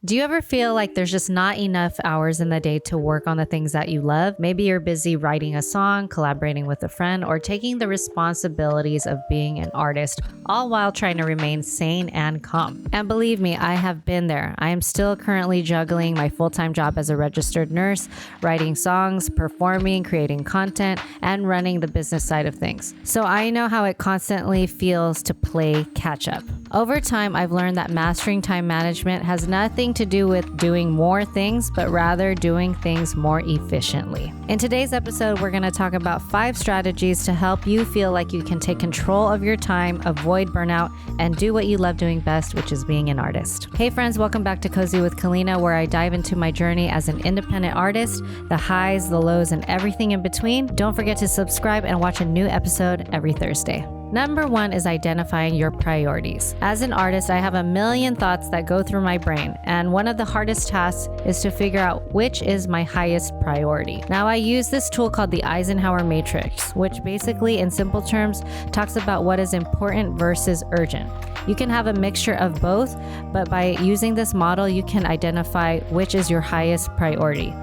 Do you ever feel like there's just not enough hours in the day to work on the things that you love? Maybe you're busy writing a song, collaborating with a friend, or taking the responsibilities of being an artist, all while trying to remain sane and calm. And believe me, I have been there. I am still currently juggling my full-time job as a registered nurse, writing songs, performing, creating content, and running the business side of things. So I know how it constantly feels to play catch up. Over time, I've learned that mastering time management has nothing to do with doing more things, but rather doing things more efficiently. In today's episode, we're going to talk about 5 strategies to help you feel like you can take control of your time, avoid burnout, and do what you love doing best, which is being an artist. Hey friends, welcome back to Cozy with Calinnah, where I dive into my journey as an independent artist, the highs, the lows, and everything in between. Don't forget to subscribe and watch a new episode every Thursday. Number 1 is identifying your priorities. As an artist, I have a million thoughts that go through my brain, and one of the hardest tasks is to figure out which is my highest priority. Now, I use this tool called the Eisenhower Matrix, which basically, in simple terms, talks about what is important versus urgent. You can have a mixture of both, but by using this model, you can identify which is your highest priority.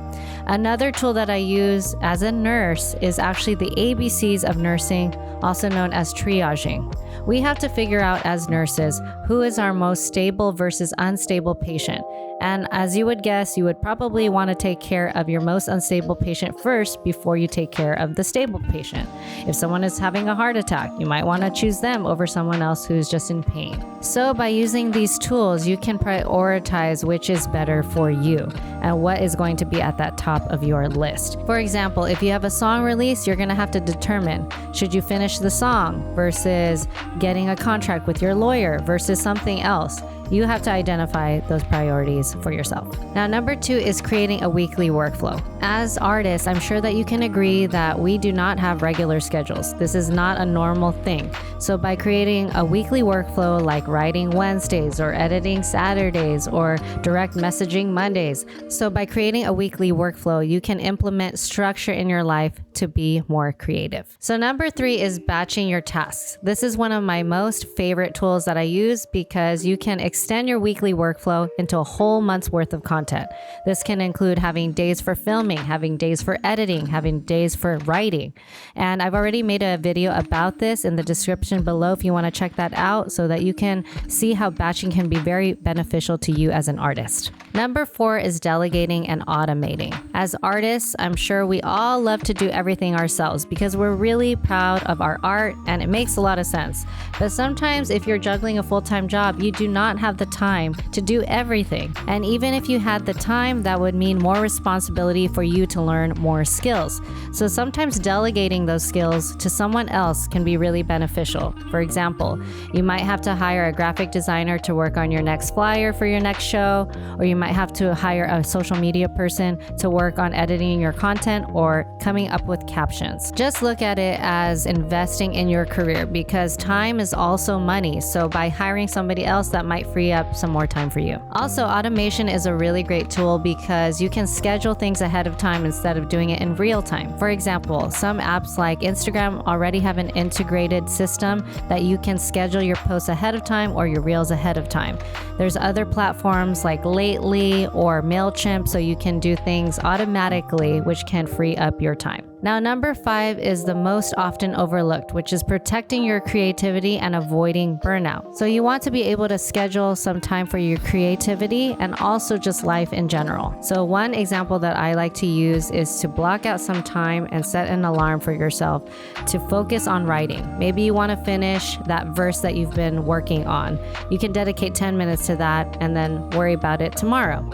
Another tool that I use as a nurse is actually the ABCs of nursing, also known as triaging. We have to figure out as nurses who is our most stable versus unstable patient. And as you would guess, you would probably want to take care of your most unstable patient first before you take care of the stable patient. If someone is having a heart attack, you might want to choose them over someone else who's just in pain. So by using these tools, you can prioritize which is better for you and what is going to be at that top of your list. For example, if you have a song release, you're going to have to determine, should you finish the song versus getting a contract with your lawyer versus something else? You have to identify those priorities for yourself. Now, number 2 is creating a weekly workflow. As artists, I'm sure that you can agree that we do not have regular schedules. This is not a normal thing. So by creating a weekly workflow like writing Wednesdays or editing Saturdays or direct messaging Mondays. So by creating a weekly workflow, you can implement structure in your life to be more creative. So number 3 is batching your tasks. This is one of my most favorite tools that I use because you can extend your weekly workflow into a whole month's worth of content. This can include having days for filming, having days for editing, having days for writing. And I've already made a video about this in the description below if you want to check that out so that you can see how batching can be very beneficial to you as an artist. Number 4 is delegating and automating. As artists, I'm sure we all love to do everything ourselves because we're really proud of our art and it makes a lot of sense. But sometimes if you're juggling a full-time job, you do not have the time to do everything. And even if you had the time, that would mean more responsibility for you to learn more skills. So sometimes delegating those skills to someone else can be really beneficial. For example, you might have to hire a graphic designer to work on your next flyer for your next show, or you might have to hire a social media person to work on editing your content or coming up with captions. Just look at it as investing in your career because time is also money. So by hiring somebody else, that might free up some more time for you. Also, automation is a really great tool because you can schedule things ahead of time instead of doing it in real time. For example, some apps like Instagram already have an integrated system that you can schedule your posts ahead of time or your reels ahead of time. There's other platforms like Lately or MailChimp so you can do things automatically, which can free up your time. Now, number 5 is the most often overlooked, which is protecting your creativity and avoiding burnout. So you want to be able to schedule some time for your creativity and also just life in general. So one example that I like to use is to block out some time and set an alarm for yourself to focus on writing. Maybe you want to finish that verse that you've been working on. You can dedicate 10 minutes to that and then worry about it tomorrow.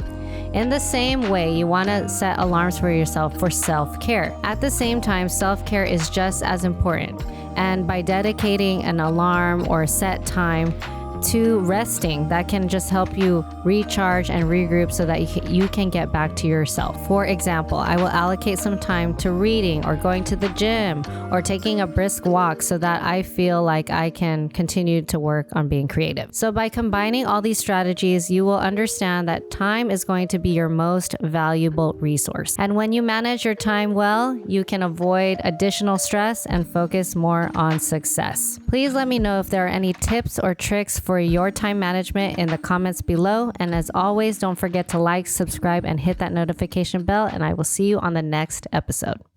In the same way, you want to set alarms for yourself for self-care. At the same time, self-care is just as important. And by dedicating an alarm or a set time to resting, that can just help you recharge and regroup so that you can get back to yourself. For example, I will allocate some time to reading or going to the gym or taking a brisk walk so that I feel like I can continue to work on being creative. So by combining all these strategies, you will understand that time is going to be your most valuable resource. And when you manage your time well, you can avoid additional stress and focus more on success. Please let me know if there are any tips or tricks for for your time management in the comments below. And as always, don't forget to like, subscribe, and hit that notification bell. And I will see you on the next episode.